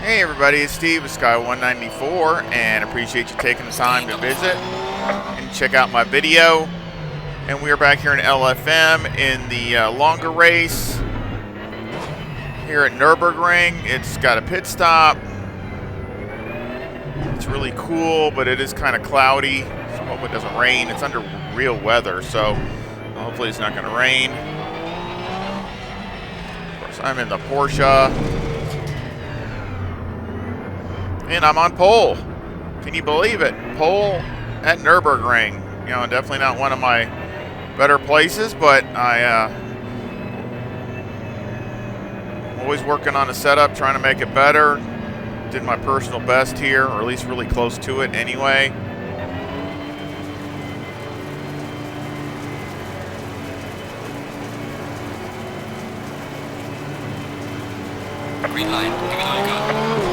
Hey everybody, it's Steve with Sky 194 and appreciate you taking the time to visit and check out my video. And we are back here in LFM in the longer race here at Nürburgring. It's got a pit stop. It's really cool, but it is kind of cloudy, so I hope it doesn't rain. It's under real weather, so hopefully it's not going to rain. Of course, I'm in the Porsche. And I'm on pole. Can you believe it? Pole at Nürburgring. You know, definitely not one of my better places, but I'm always working on the setup, trying to make it better. Did my personal best here, or at least really close to it anyway. Green line, give it all you got.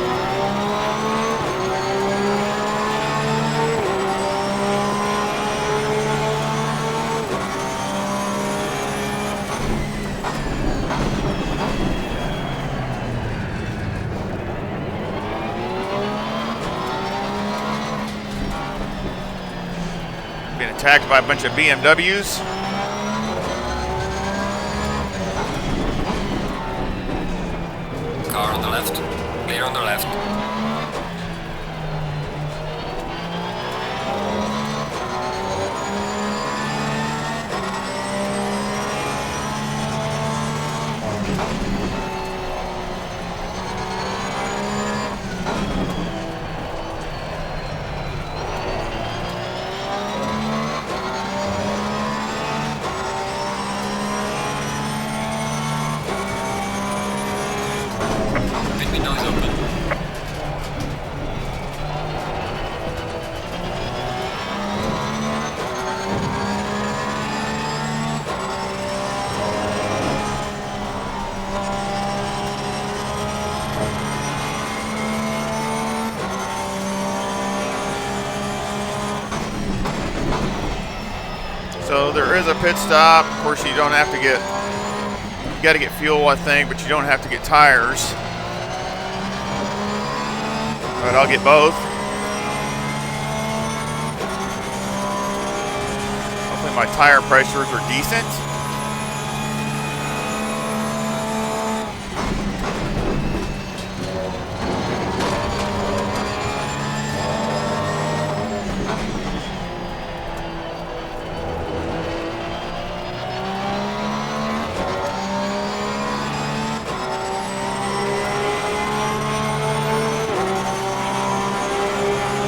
Being attacked by a bunch of BMWs. Car on the left, clear on the left. Window is open. So there is a pit stop. Of course, you don't have to get, you got to get fuel, I think, but you don't have to get tires. But I'll get both. Hopefully my tire pressures are decent.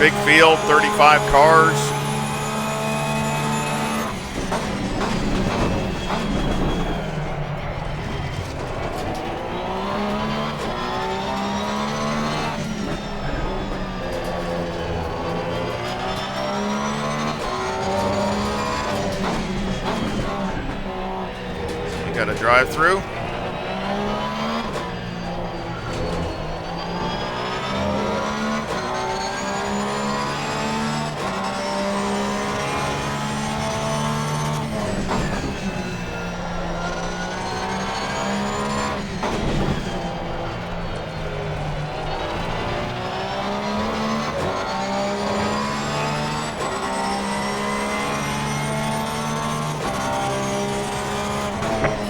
Big field, 35 cars. We got a drive-through.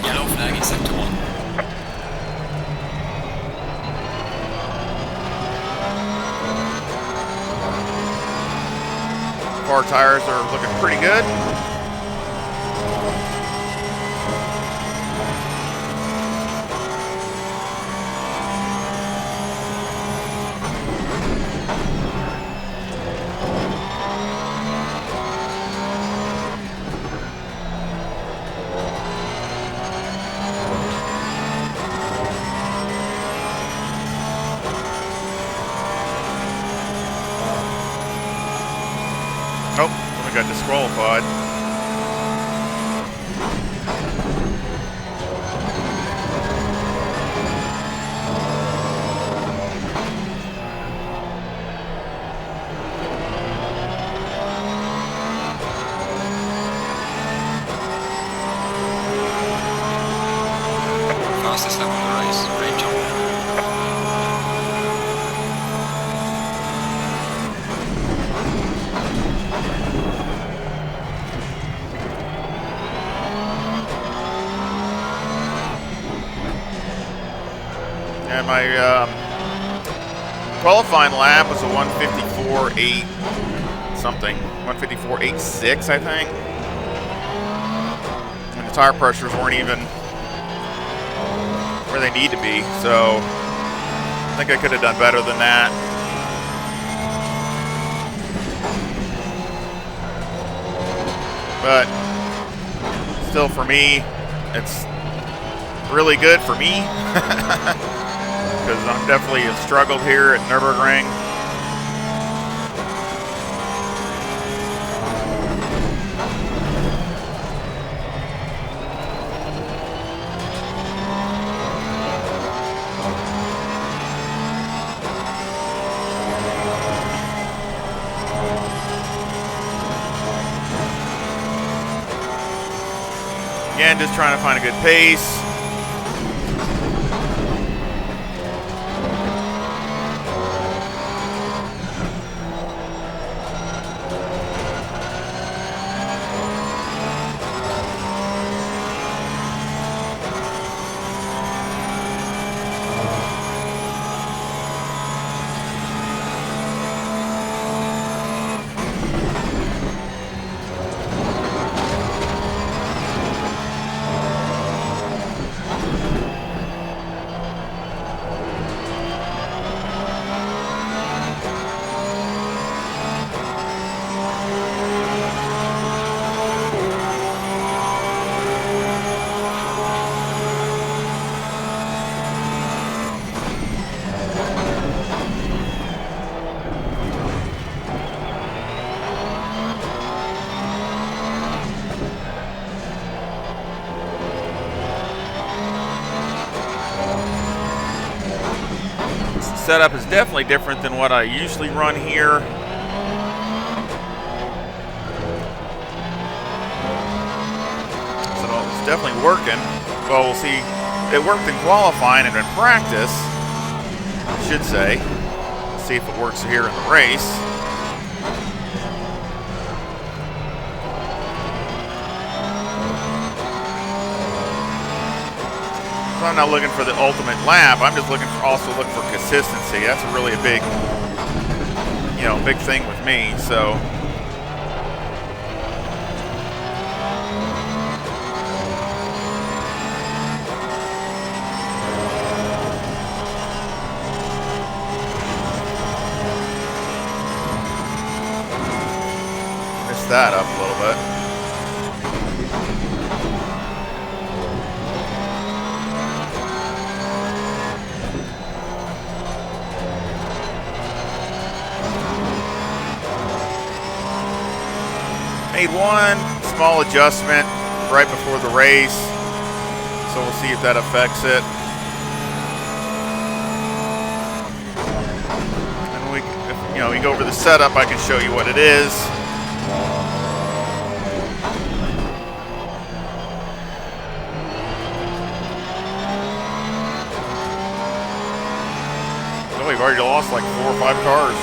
Yellow flag in sector 1. Car tires are looking pretty good. Oh, we got disqualified. Fastest lap of the race, great job. And my qualifying lap was a 154.8 something, 154.86, I think. And the tire pressures weren't even where they need to be, so I think I could have done better than that. But still, for me, it's really good for me because I'm definitely struggled here at Nürburgring. Again, just trying to find a good pace. Setup is definitely different than what I usually run here. So it's definitely working. Well, we'll see. It worked in qualifying and in practice, I should say. Let's see if it works here in the race. I'm not looking for the ultimate lap. I'm just looking for consistency. That's really a big, big thing with me. So missed that up a little bit. Made one small adjustment right before the race, so we'll see if that affects it. And we go over the setup, I can show you what it is. So we've already lost like 4 or 5 cars.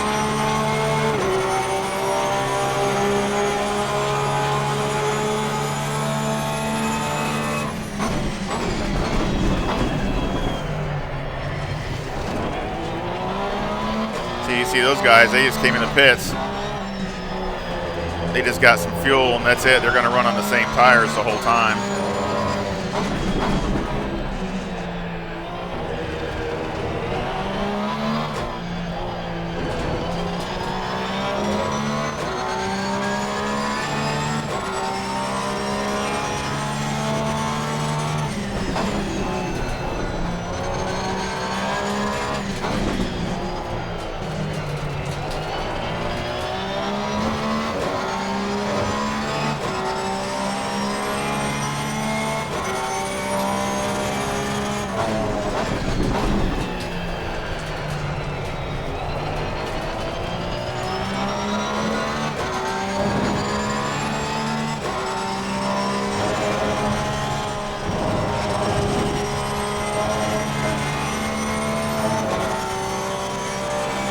You see those guys, they just came in the pits. They just got some fuel and that's it. They're going to run on the same tires the whole time.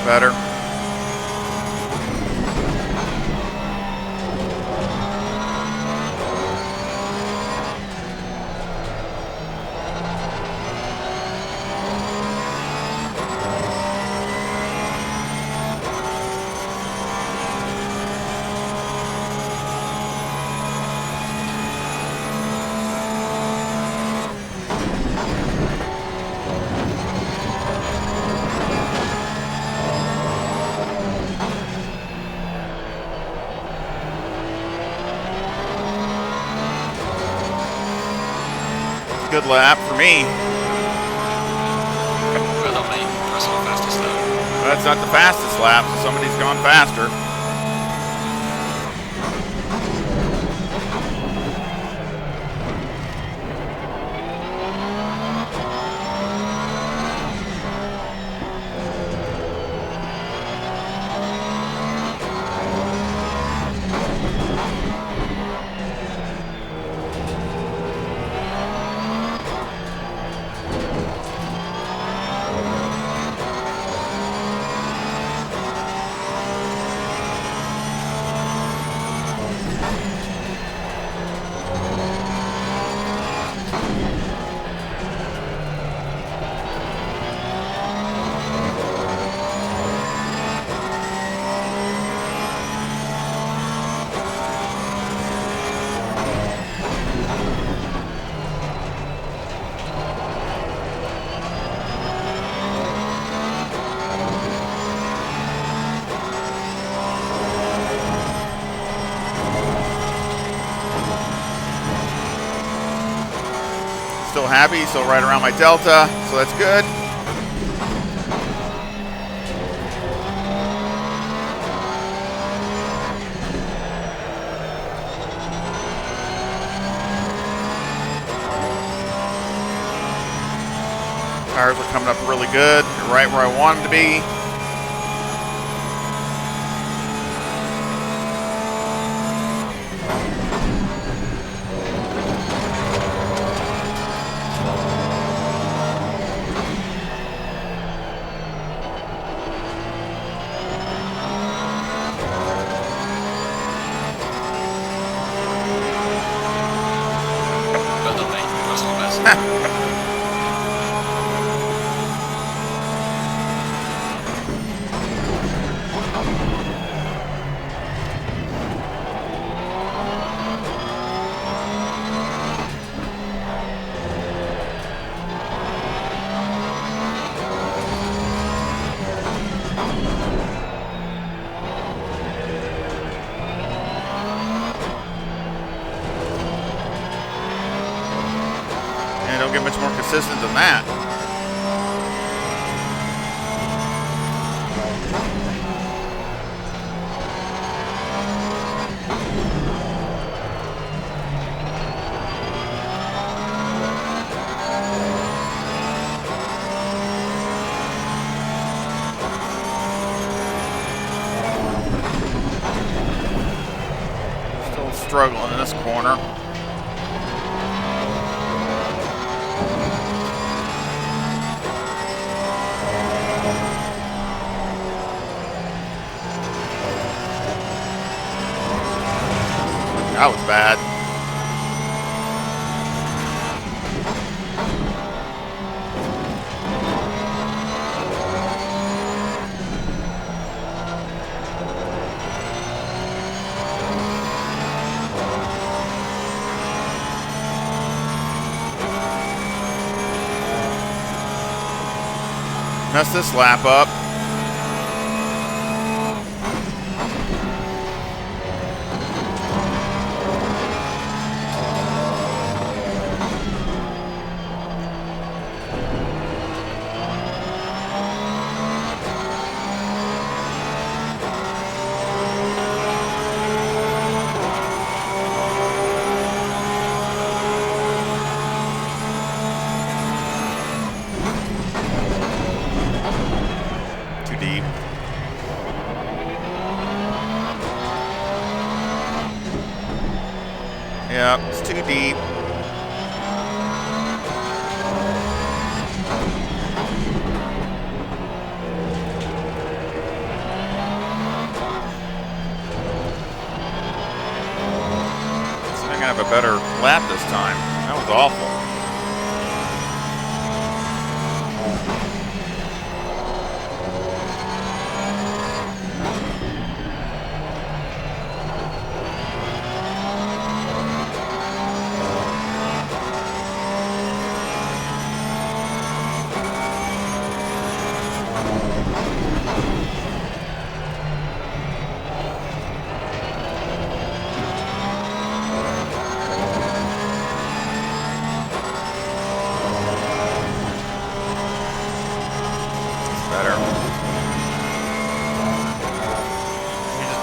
Better. good lap for me. Well done, mate. Personal fastest lap. Well, that's not the fastest lap, so somebody's gone faster. Still happy, still right around my delta, so that's good. Tires are coming up really good, right where I want them to be. Well done, mate. Personal best. Don't get much more consistent than that. Still struggling in this corner. That was bad. Messed this lap up. Deep. Yeah, it's too deep. So I'm gonna have a better lap this time. That was awful.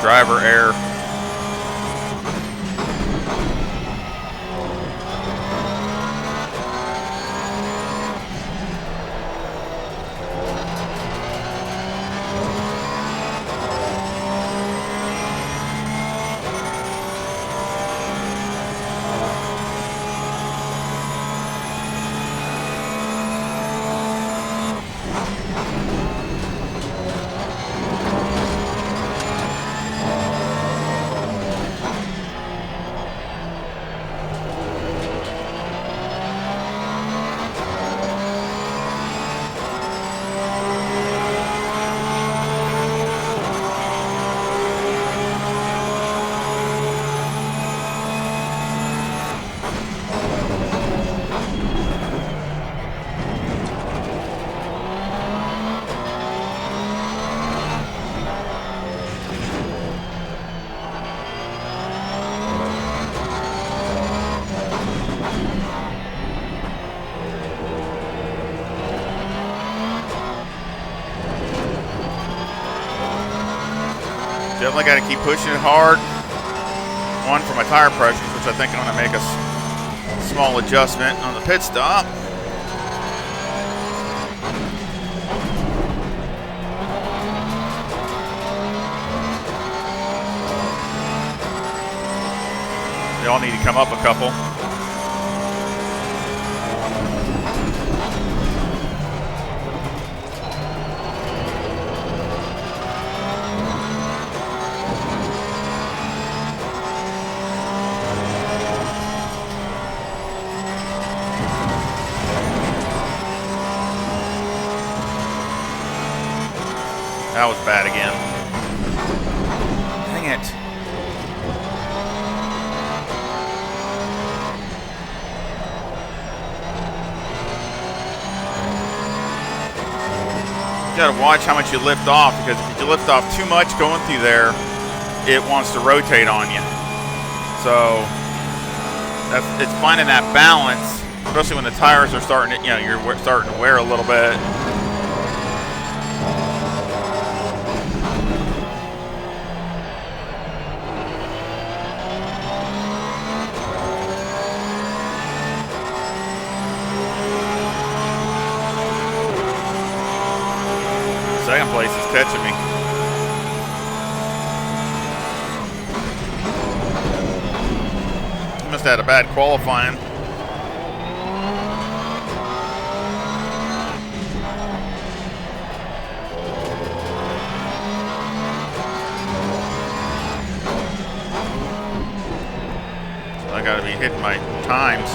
driver error. Definitely got to keep pushing it hard. One, for my tire pressures, which I think I'm going to make a small adjustment on the pit stop. They all need to come up a couple. That was bad again. Dang it. You gotta watch how much you lift off, because if you lift off too much going through there, it wants to rotate on you. So it's finding that balance, especially when the tires are starting to, you're starting to wear a little bit. Second place is catching me. He must have had a bad qualifying. So I gotta be hitting my times.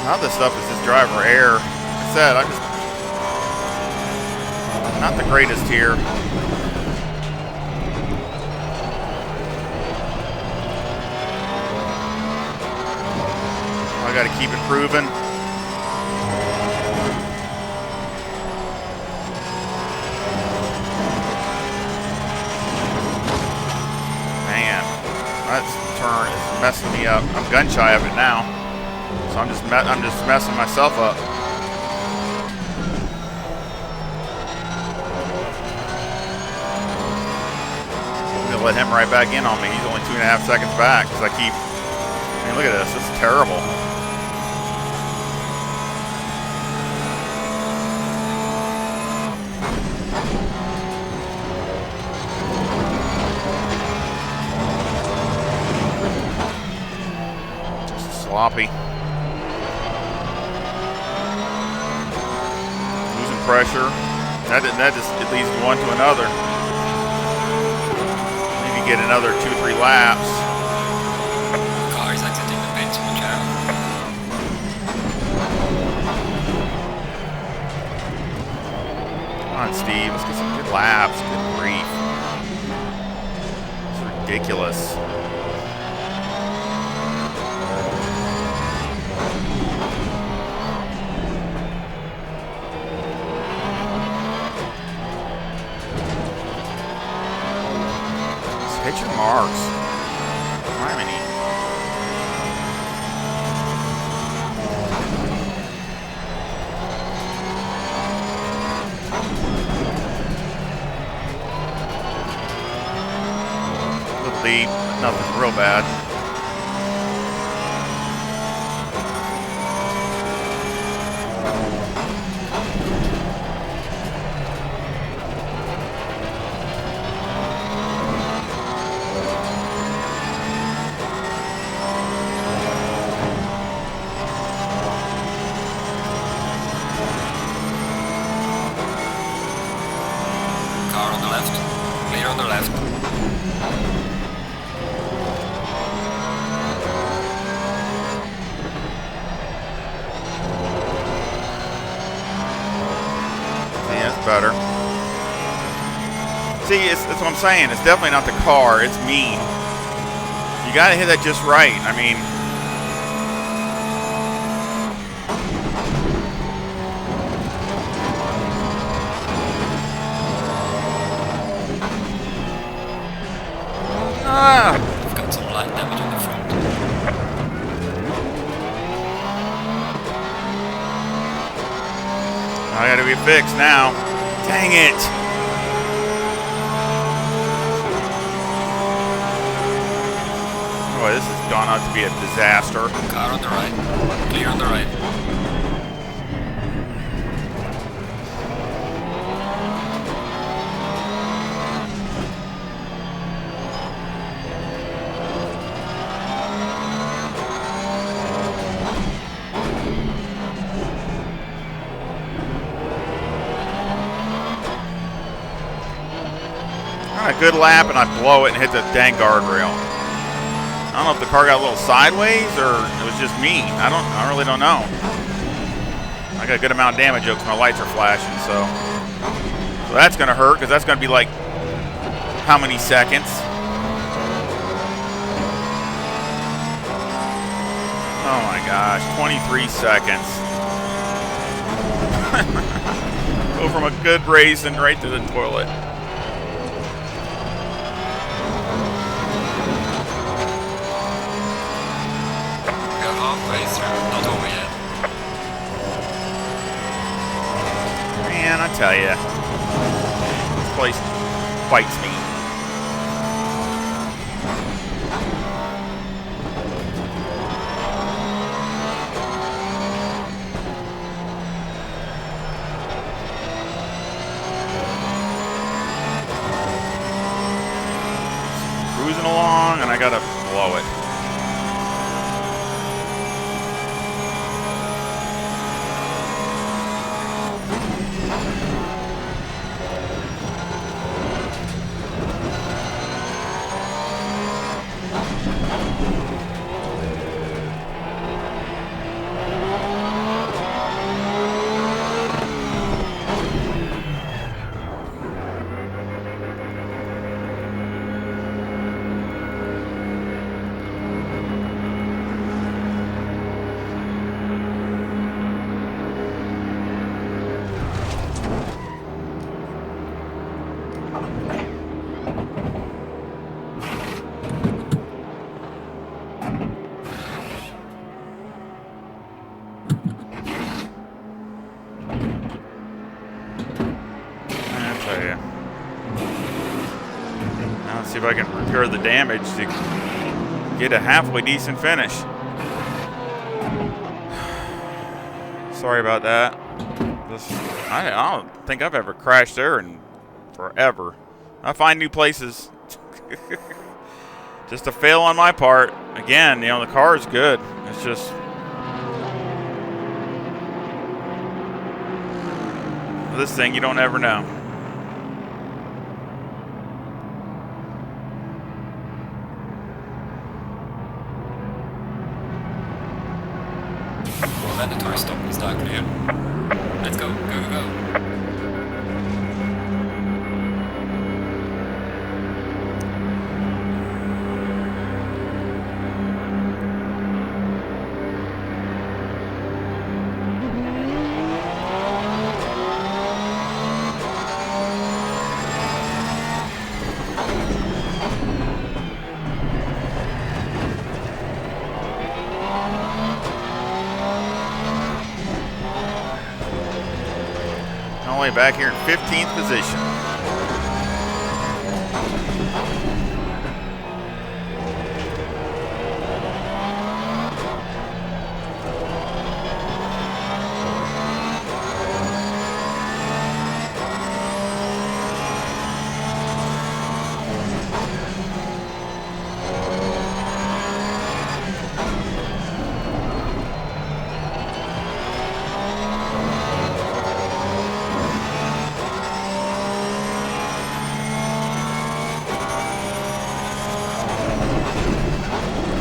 Now this stuff is just driver error. Like I said, I'm just not the greatest here. I got to keep improving. Man, that turn is messing me up. I'm gun shy of it now. So I'm just messing myself up. I'm gonna let him right back in on me. He's only 2.5 seconds back because I keep. I mean, look at this. This is terrible. Just sloppy. Pressure. That just it leads one to another. Maybe get another 2-3 laps. Car is exiting the pits, watch out. Come on, Steve. Let's get some good laps. Good grief. It's ridiculous. marks. I don't have any. A little deep, but nothing real bad. Car on the left. Clear on the left. See, that's better. See, that's what I'm saying. It's definitely not the car. It's me. You got to hit that just right. I mean, We've got some light damage on the front. I got to be fixed now. Dang it. Boy, this has gone out to be a disaster. Car on the right. Clear on the right. A good lap and I blow it and hit the dang guardrail. I don't know if the car got a little sideways or it was just me. I really don't know. I got a good amount of damage because my lights are flashing, so that's gonna hurt because that's gonna be like how many seconds? Oh my gosh, 23 seconds. Go from a good race and right to the toilet. Halfway through, not over yet. Man, I tell ya, this place fights me. Cruising along, and I gotta blow it. Now let's see if I can repair the damage to get a halfway decent finish. Sorry about that. I don't think I've ever crashed there in forever. I find new places. Just a fail on my part. Again, you know, the car is good. It's just this thing, you don't ever know. Mandatory stop is now clear. Let's go, go, go, go. way back here in 15th position.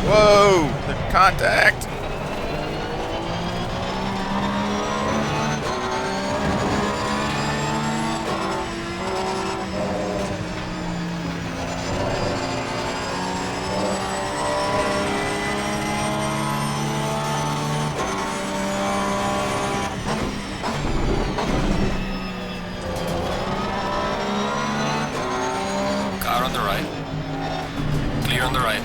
Whoa, the contact. Car on the right. Clear on the right.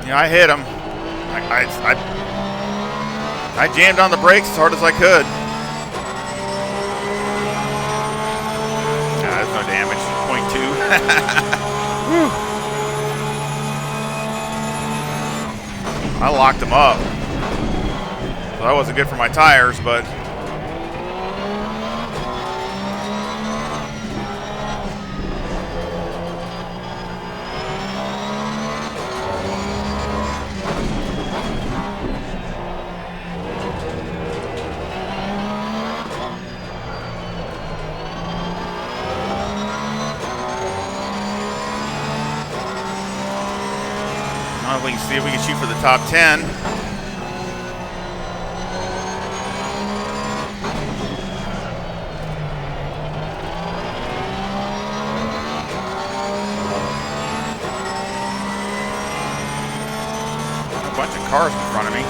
Yeah, I hit him. I jammed on the brakes as hard as I could. Nah, there's no damage. 0.2. I locked him up. So that wasn't good for my tires, but we can see if we can shoot for the top 10. A bunch of cars in front of me.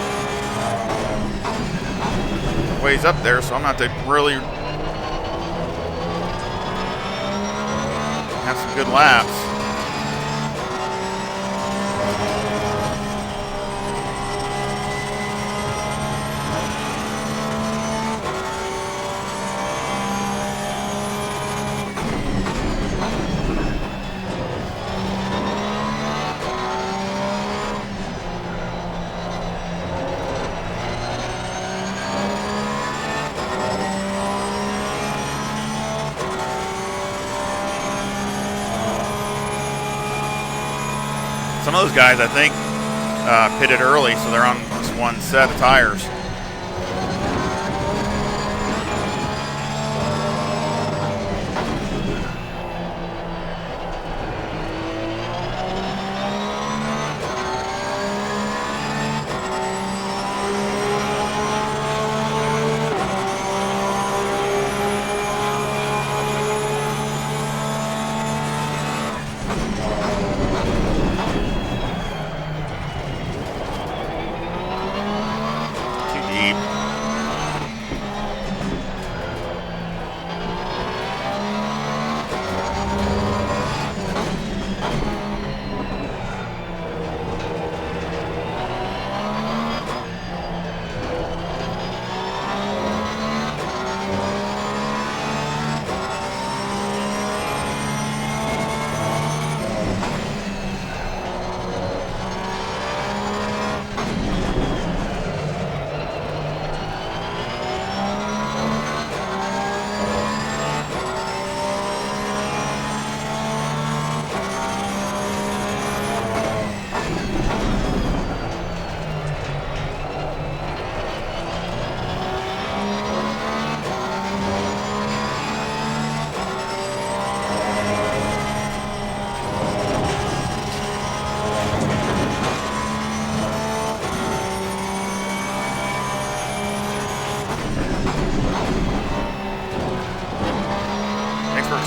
Ways up there, so I'm going to have to really have some good laps. Some of those guys, I think, pitted early, so they're on this one set of tires.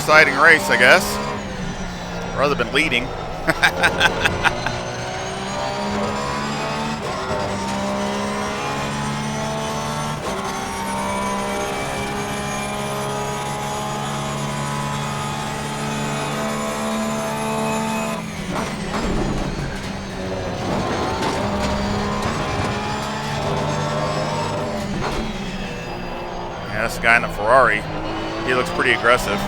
Exciting race, I guess, rather than leading. Yeah, this guy in the Ferrari, he looks pretty aggressive.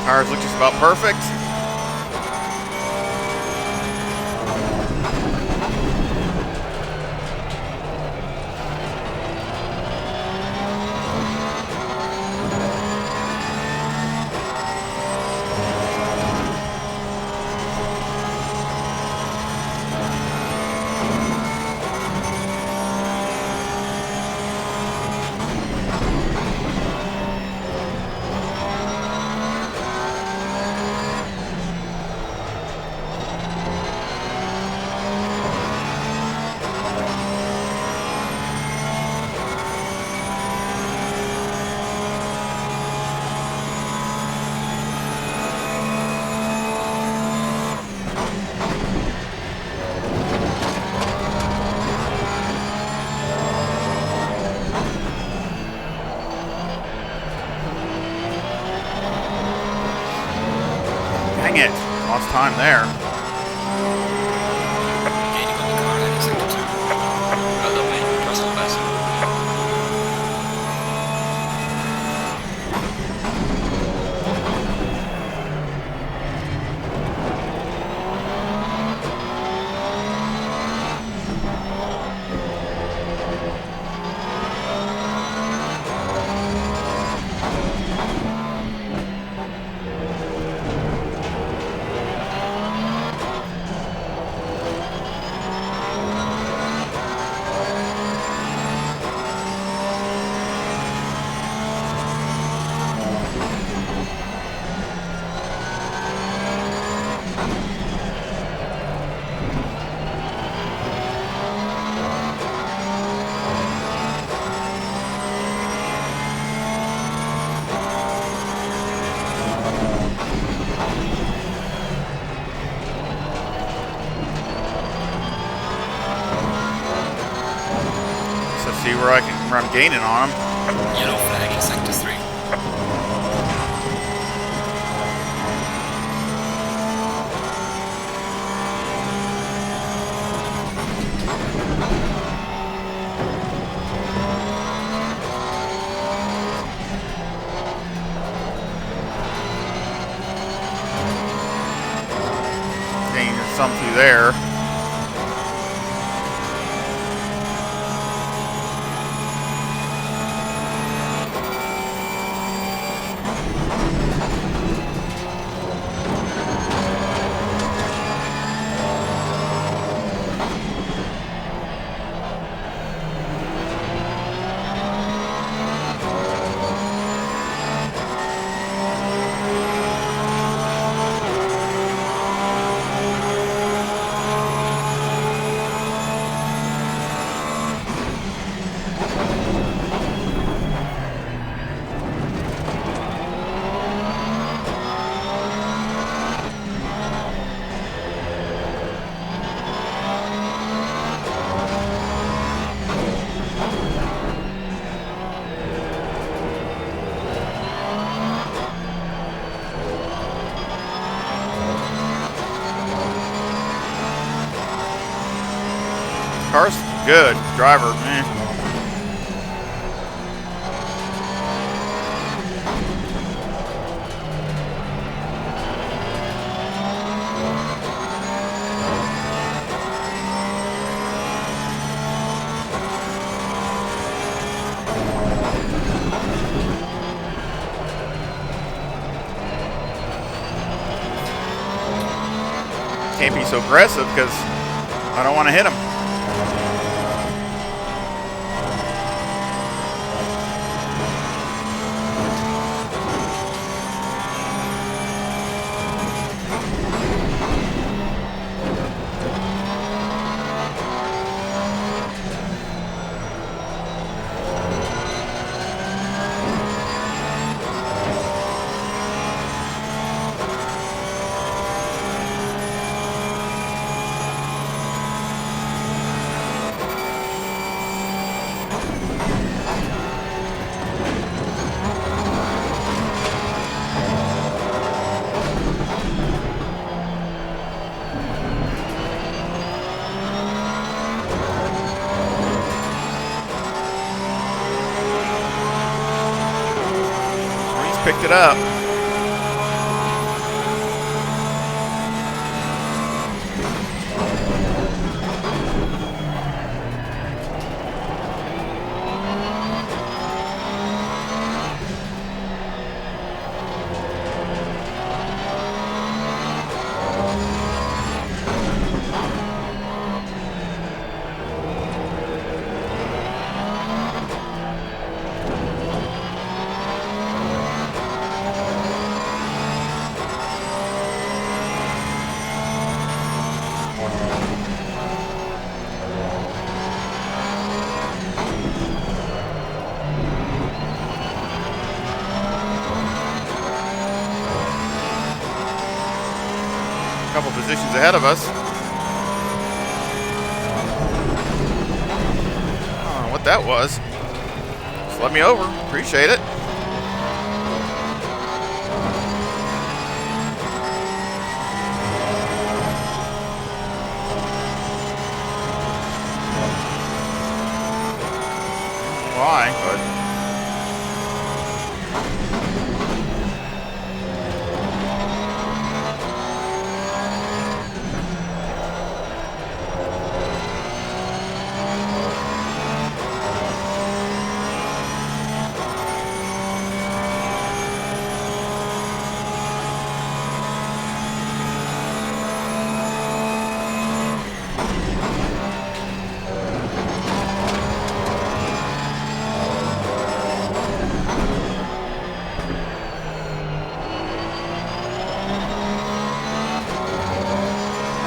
Tires look just about perfect. Dang it, lost time there. Gaining on the car in sector 2. LFM, Russell passing. See where I'm gaining on him. Yellow flag in sector 3. Gaining some through there. Cars good. Driver, eh. Can't be so aggressive because I don't want to hit him. Picked it up. Couple positions ahead of us. I don't know what that was. Just let me over. Appreciate it. Why? But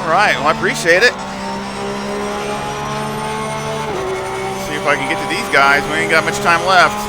all right, well, I appreciate it. See if I can get to these guys. We ain't got much time left.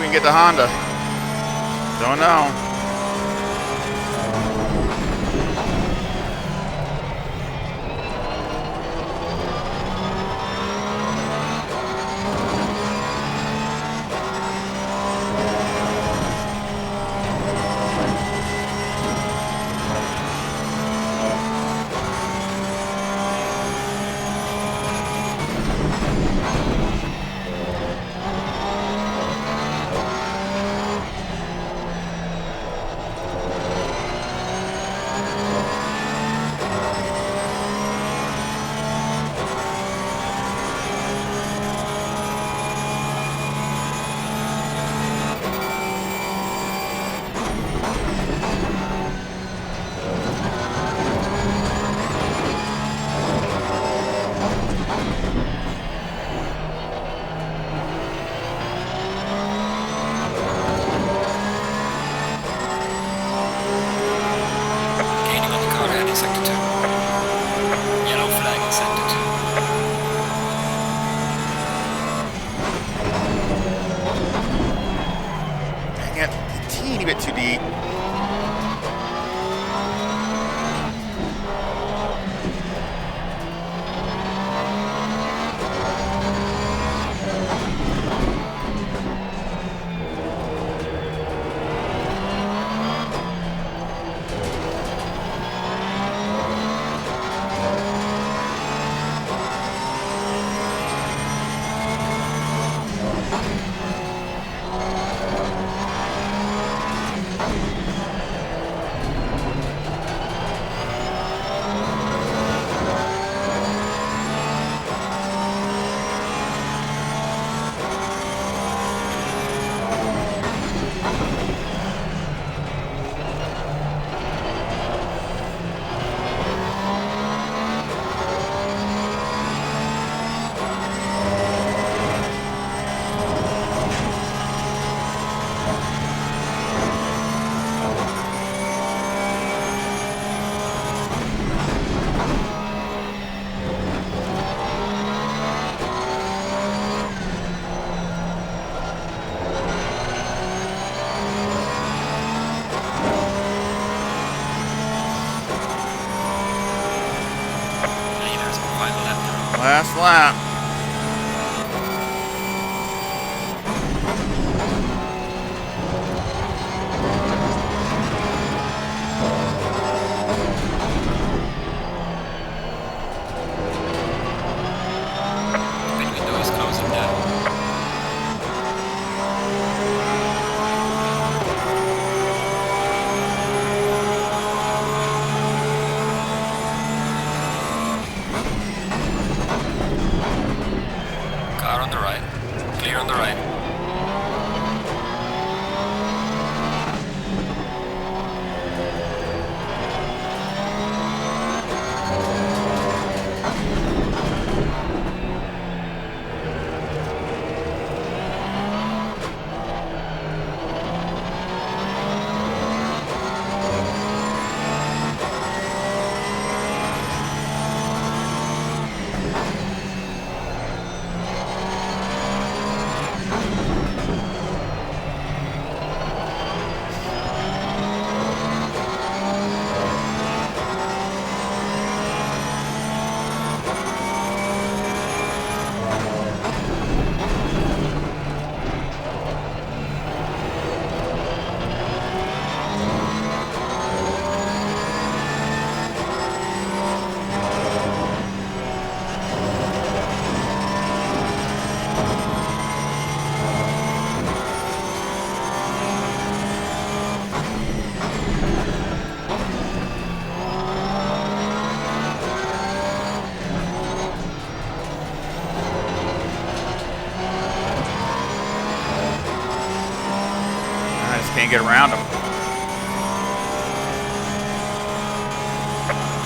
we can get to Honda. Don't know. Gaining on the car ahead in sector 2. Yellow flag in sector 2. Dang it, a teeny bit too deep. Leaders on final lap. Last lap. Pit window is closing down. Car on the right. Clear on the right. I just can't get around them.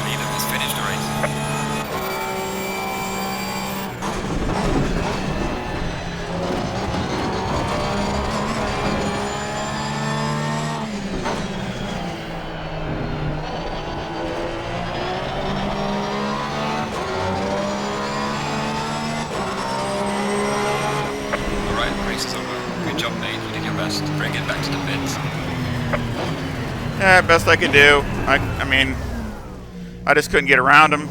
Leader has finished the race. Alright, race is over. Good job, mate. You did your just bring it back to the pits. Yeah, best I could do. I mean, I just couldn't get around him.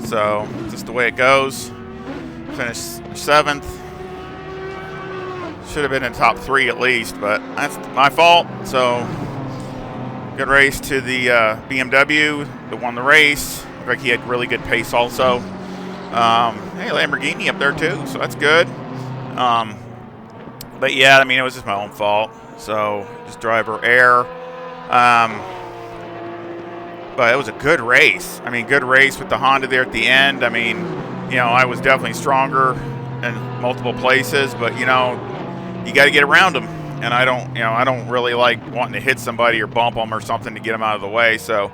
So, just the way it goes. Finished 7th. Should have been in top 3 at least, but that's my fault. So, good race to the BMW that won the race. Looked like he had really good pace also. Hey, Lamborghini up there too, so that's good. But yeah, I mean, it was just my own fault. So, just driver error. But it was a good race. I mean, good race with the Honda there at the end. I mean, you know, I was definitely stronger in multiple places, but you know, you got to get around them. And I don't really like wanting to hit somebody or bump them or something to get them out of the way. So,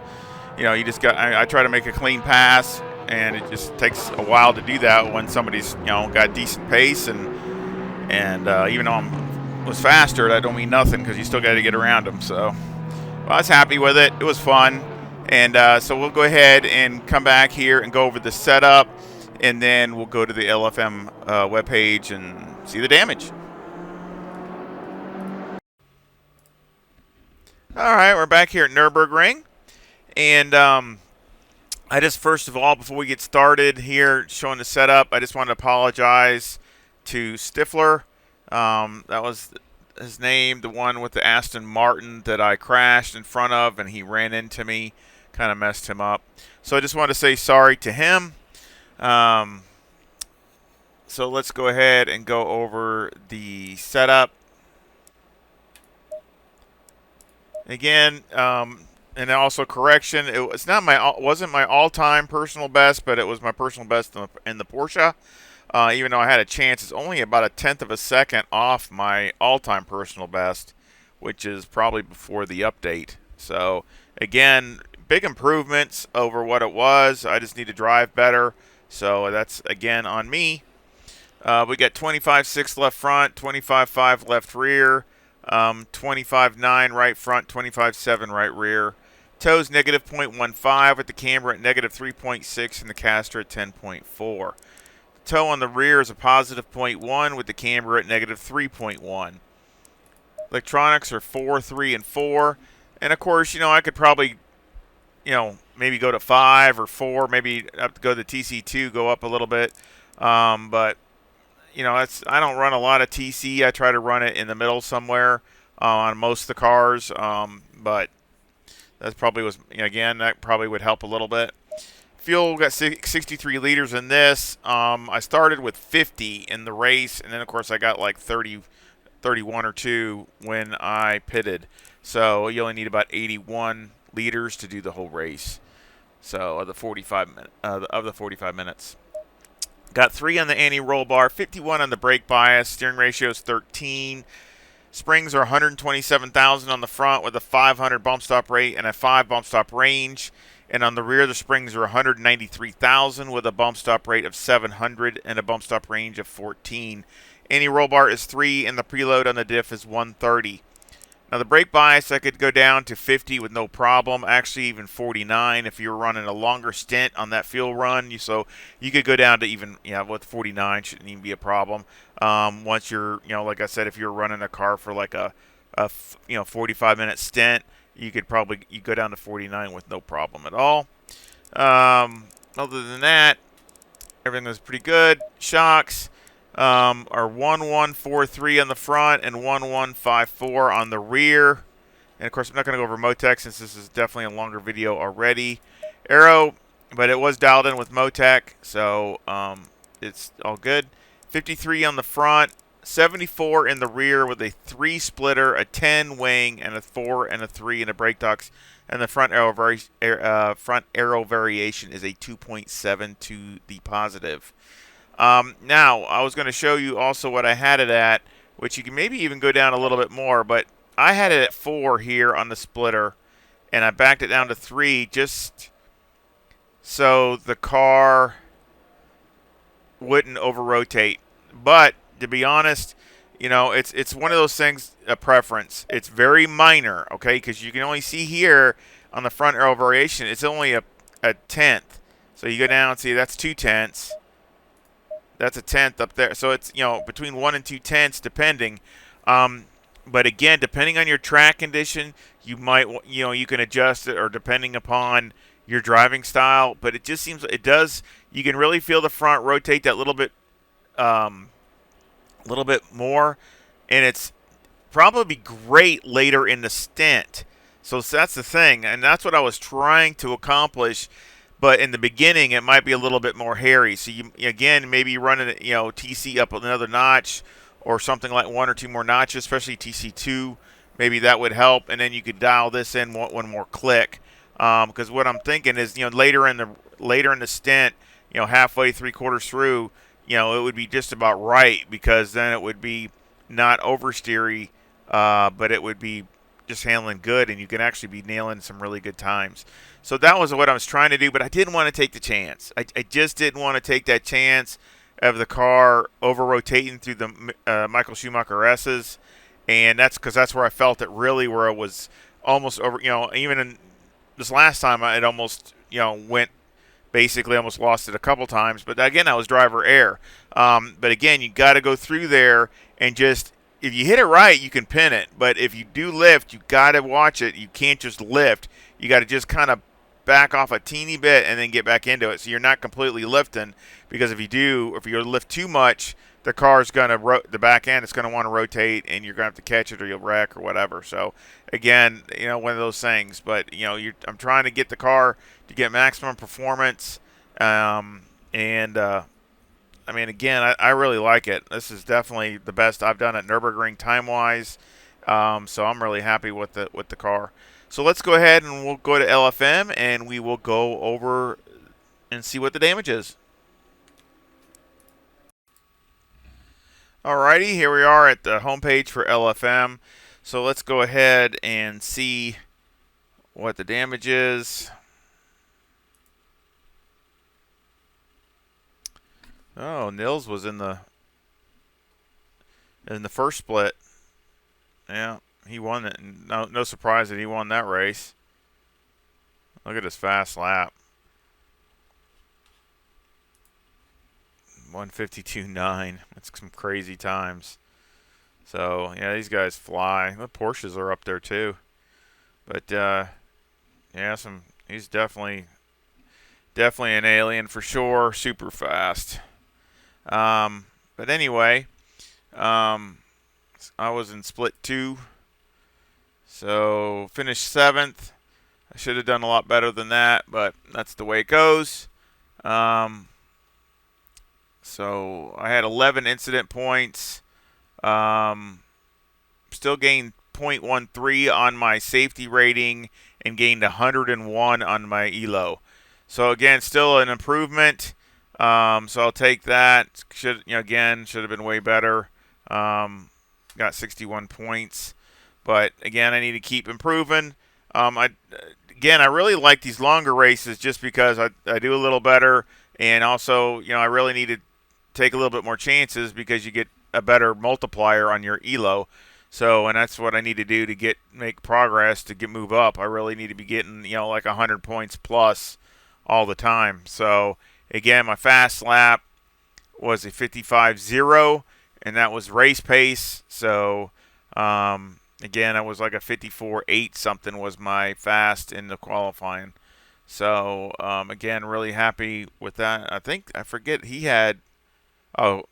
you know, I try to make a clean pass, and it just takes a while to do that when somebody's, you know, got decent pace, and even though I was faster, that don't mean nothing because you still got to get around them. So, well, I was happy with it. It was fun. And so we'll go ahead and come back here and go over the setup, and then we'll go to the LFM webpage and see the damage. All right, we're back here at Nürburgring. And I just, first of all, before we get started here showing the setup, I just want to apologize to Stifler. That was his name, the one with the Aston Martin that I crashed in front of, and he ran into me. Kind of messed him up. So I just want to say sorry to him. So let's go ahead and go over the setup. Again, and also correction, wasn't my all-time personal best, but it was my personal best in the Porsche. Even though I had a chance, it's only about 1/10 of a second off my all-time personal best, which is probably before the update. So again, big improvements over what it was. I just need to drive better. So that's, again, on me. We got 25.6 left front, 25.5 left rear, 25.9 right front, 25.7 right rear. Toes negative 0.15 with the camber at negative 3.6 and the caster at 10.4. The toe on the rear is a positive 0.1 with the camber at negative 3.1. Electronics are 4, 3, and 4. And, of course, you know, I could probably, you know, maybe go to 5 or 4, maybe have to go to TC2, go up a little bit. But, you know, I don't run a lot of TC. I try to run it in the middle somewhere on most of the cars. But that probably was, again, that probably would help a little bit. Fuel, got 63 liters in this. I started with 50 in the race, and then, of course, I got like 31 or 2 when I pitted. So you only need about 81 liters to do the whole race. So of the 45 minutes. Got 3 on the anti-roll bar, 51 on the brake bias. Steering ratio is 13. Springs are 127,000 on the front with a 500 bump stop rate and a 5 bump stop range. And on the rear, the springs are 193,000 with a bump stop rate of 700 and a bump stop range of 14. Anti-roll bar is 3 and the preload on the diff is 130. Now the brake bias, I could go down to 50 with no problem. Actually, even 49 if you're running a longer stint on that fuel run. So you could go down to even, with 49 shouldn't even be a problem. Once you're, like I said, if you're running a car for like a 45-minute stint, you could probably go down to 49 with no problem at all. Other than that, everything was pretty good. Shocks are 1143 on the front and 1154 on the rear. And of course, I'm not going to go over Motec since this is definitely a longer video already. Aero, but it was dialed in with Motec, so it's all good. 53 on the front, 74 in the rear with a 3 splitter, a 10 wing, and a 4 and a 3 in the brake ducts. And the front aero variation is a 2.7 to the positive. Now, I was going to show you also what I had it at, which you can maybe even go down a little bit more, but I had it at 4 here on the splitter, and I backed it down to 3 just so the car wouldn't over-rotate. But, to be honest, it's one of those things, a preference. It's very minor, okay, because you can only see here on the front aero variation, it's only a tenth. So you go down and see that's 2/10. That's a tenth up there. So it's, between 1 and 2 tenths depending. But again, depending on your track condition, you might, you can adjust it, or depending upon your driving style. But it just seems it does. You can really feel the front rotate that little bit more, and it's probably great later in the stint. So that's the thing, and that's what I was trying to accomplish. But in the beginning, it might be a little bit more hairy. So you, again, maybe running TC up another notch, or something like 1 or 2 more notches, especially TC2. Maybe that would help, and then you could dial this in one more click. Because what I'm thinking is, later in the stint, halfway, 3/4 through, it would be just about right, because then it would be not oversteery, but it would be just handling good, and you can actually be nailing some really good times. So that was what I was trying to do, but I didn't want to take the chance. I just didn't want to take that chance of the car over-rotating through the Michael Schumacher S's, and that's where I felt it really, where it was almost over, even in this last time, it almost, went, basically almost lost it a couple times, but again, that was driver error. But again, you got to go through there and just, if you hit it right, you can pin it. But if you do lift, you got to watch it. You can't just lift. You got to just kind of back off a teeny bit and then get back into it. So you're not completely lifting, because if you lift too much, the car's going to, the back end is going to want to rotate, and you're going to have to catch it, or you'll wreck, or whatever. So again, one of those things. But I'm trying to get the car to get maximum performance, I mean, again, I really like it. This is definitely the best I've done at Nürburgring time-wise. So I'm really happy with the car. So let's go ahead and we'll go to LFM, and we will go over and see what the damage is. Alrighty, here we are at the homepage for LFM. So let's go ahead and see what the damage is. Oh, Nils was in the first split. Yeah, he won it. No surprise that he won that race. Look at his fast lap. 152.9. That's some crazy times. So, yeah, these guys fly. The Porsches are up there too. But yeah, he's definitely an alien for sure. Super fast. But anyway, I was in split 2, so finished 7th. I should have done a lot better than that, but that's the way it goes. So I had 11 incident points. Still gained 0.13 on my safety rating, and gained 101 on my ELO. So again, still an improvement. So I'll take that. Should have been way better. Got 61 points, but again, I need to keep improving. I really like these longer races, just because I do a little better, and also I really need to take a little bit more chances, because you get a better multiplier on your ELO. So, and that's what I need to do to make progress, to move up. I really need to be getting like 100 points plus all the time. So again, my fast lap was a 55.0, and that was race pace. So again, I was like a 54.8 something was my fast in the qualifying. So again, really happy with that. I forget he had. Oh,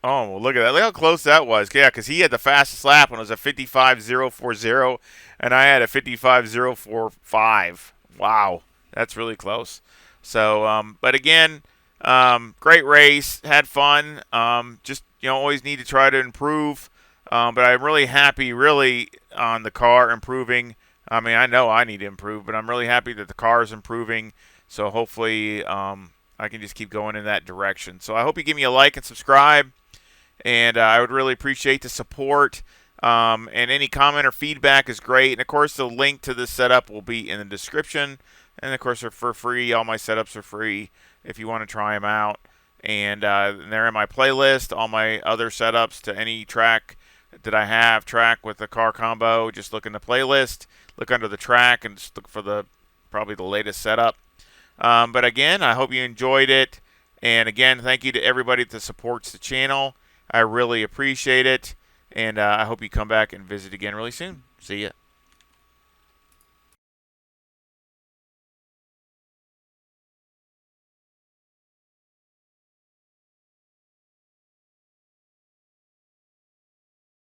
well, look at that. Look how close that was. Yeah, because he had the fastest lap, and it was a 55.040, and I had a 55.045. Wow, that's really close. So, but again, great race. Had fun. Just, always need to try to improve. But I'm really happy, really, on the car improving. I mean, I know I need to improve, but I'm really happy that the car is improving. So hopefully I can just keep going in that direction. So I hope you give me a like and subscribe. And I would really appreciate the support. And any comment or feedback is great. And, of course, the link to this setup will be in the description. And, of course, they're for free. All my setups are free if you want to try them out. And they're in my playlist, all my other setups to any track that I have, track with the car combo. Just look in the playlist, look under the track, and just look for probably the latest setup. But, again, I hope you enjoyed it. And again, thank you to everybody that supports the channel. I really appreciate it. And I hope you come back and visit again really soon. See ya.